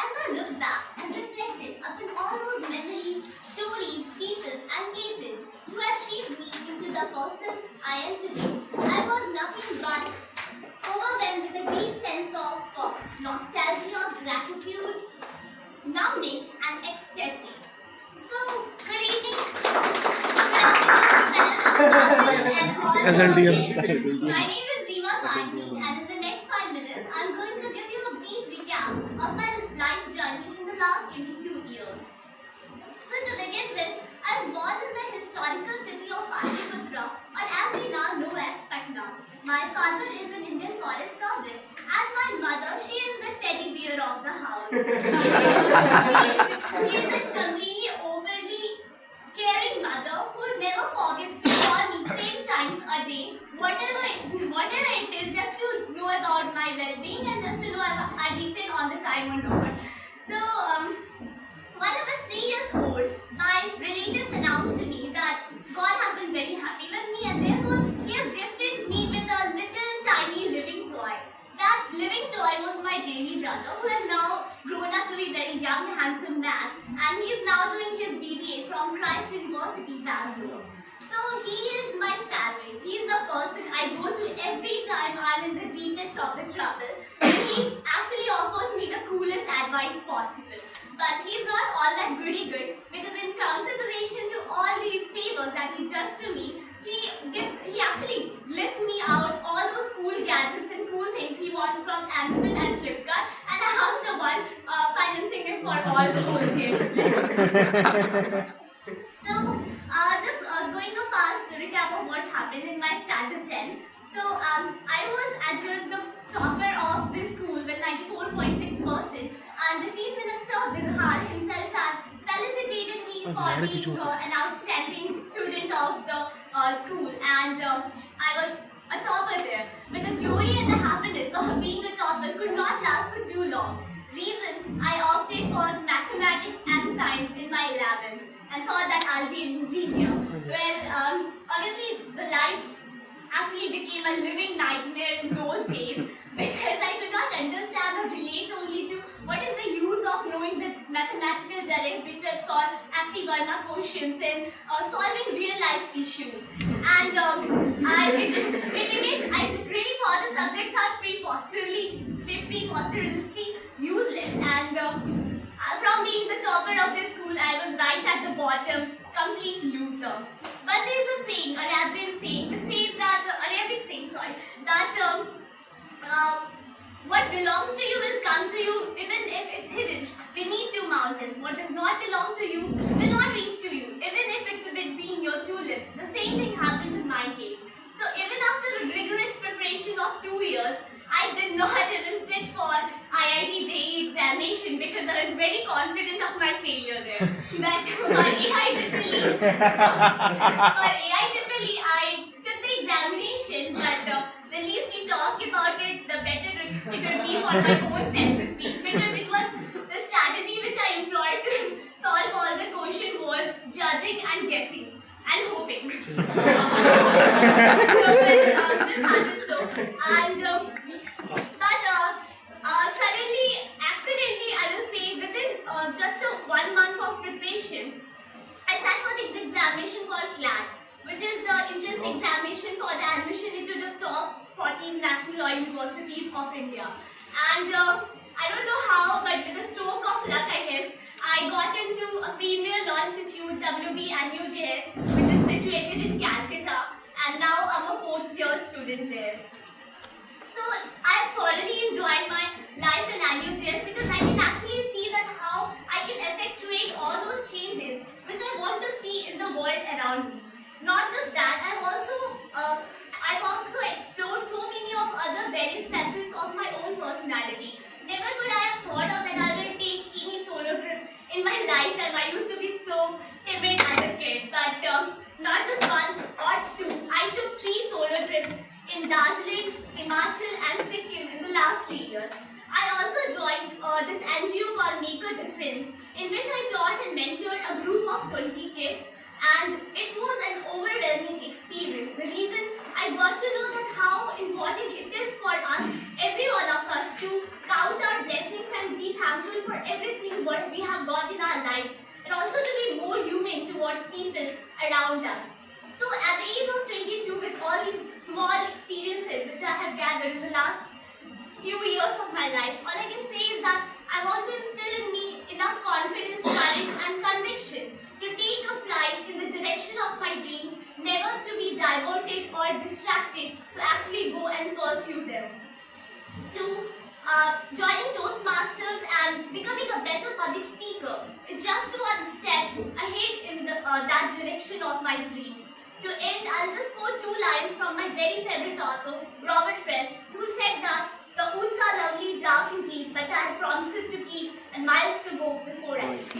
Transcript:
As I look back and reflected upon all those memories, stories, people, and places who have shaped me into the person I am today, I was nothing but overwhelmed with a deep sense of nostalgia, gratitude, numbness, and ecstasy. So, good evening, good afternoon, fellow and all friends. My name is Rima Bharti, and in the next 5 minutes, I'm going to give you a brief recap of my life journey in the last 22 years. So, to begin with, I was born in the historical city of Patliputra, or as we now know as Patna. My father is an Indian Forest Service, and my mother, she is the teddy bear of the house. She is a completely overly caring mother who never forgets to call me 10 times a day, whatever it is, just to know about my well-being and just to know if I've eaten on the time or not. So, when I was 3 years old, my relatives announced to me that God has been very happy with me and therefore He has gifted me with a little tiny living toy. That living toy was my baby brother, who has now grown up to be a very young, handsome man, and he is now doing his BBA from Christ University, Bangalore. So he is my salvage. He is the person I go to every time I'm in the deepest of the trouble. He actually offers me the coolest advice possible. But he's not all that goody good, because in consideration to all these favors that he does to me, he actually lists me out all those cool gadgets and cool things he wants from Amazon and Flipkart, and I'm the one financing him for all those gifts. So, just going to fast recap of what happened in my standard 10. So, I was adjudged the topper of this school with 94.6%, and the Chief Minister of Bihar himself had felicitated me for being an outstanding student of the school, and I was a topper there. But the glory and the happiness of being a topper could not last for too long. Reason, I opted for mathematics and science in my 11th and thought that I'll be an engineer. Well, obviously the life actually became a living nightmare in those days, because I could not understand or relate only to what is the use of knowing the mathematical derivatives or Asigarna quotients and solving real life issues. And I really thought the subjects are preposterously useless, and from being the topper of the school, I was right at the bottom, complete loser. But there is a saying, Arabic saying, that what belongs to you will come to you even if it's hidden beneath two mountains. What does not belong to you will not reach to you, even if it's between your two lips. The same thing happened in my case. So even after a rigorous preparation of 2 years, I did not even sit for IIT JEE examination because I was very confident of my failure there. That for AIEEE, I took the examination, but the least we talk about it, the better it would be for my own self-esteem, because it was the strategy which I employed to solve all the question was judging and guessing and hoping. Suddenly, accidentally, I will say, within just 1 month of preparation, I sat for the examination called CLAT, which is the entrance examination for the admission into the top 14 national law universities of India. And I don't know how, but with a stroke of luck, I guess, I got into a premier law institute, WB and UJS, which is situated in Calcutta, and now I'm a 4th year student there. So I've thoroughly enjoyed my life in NUJS, because I can actually see that how I can effectuate all those changes which I want to see in the world around me. Not just that, I've also explored so many of other various facets of my own personality. Never could I have thought of that I will take any solo trip in my lifetime. I used to be so timid as a kid, but not just one or two. I took 3 solo trips in Darjeeling, Himachal and Sikkim in the last 3 years. I also joined this NGO called Make a Difference, in which I taught and mentored a group of 20 kids, and it was an overwhelming experience. The reason I got to know that how important it is for us, every one of us, to count our blessings and be thankful for every around us. So at the age of 22, with all these small experiences which I have gathered in the last few years of my life, all I can say is that I want to instill in me enough confidence, courage and conviction to take a flight in the direction of my dreams, never to be diverted or distracted, to actually go and pursue them. To joining Toastmasters and becoming a better public speaker is just one step ahead in that direction of my dreams. To end, I'll just quote two lines from my very favorite author, Robert Frost, who said that the woods are lovely, dark and deep, but I have promises to keep and miles to go before us.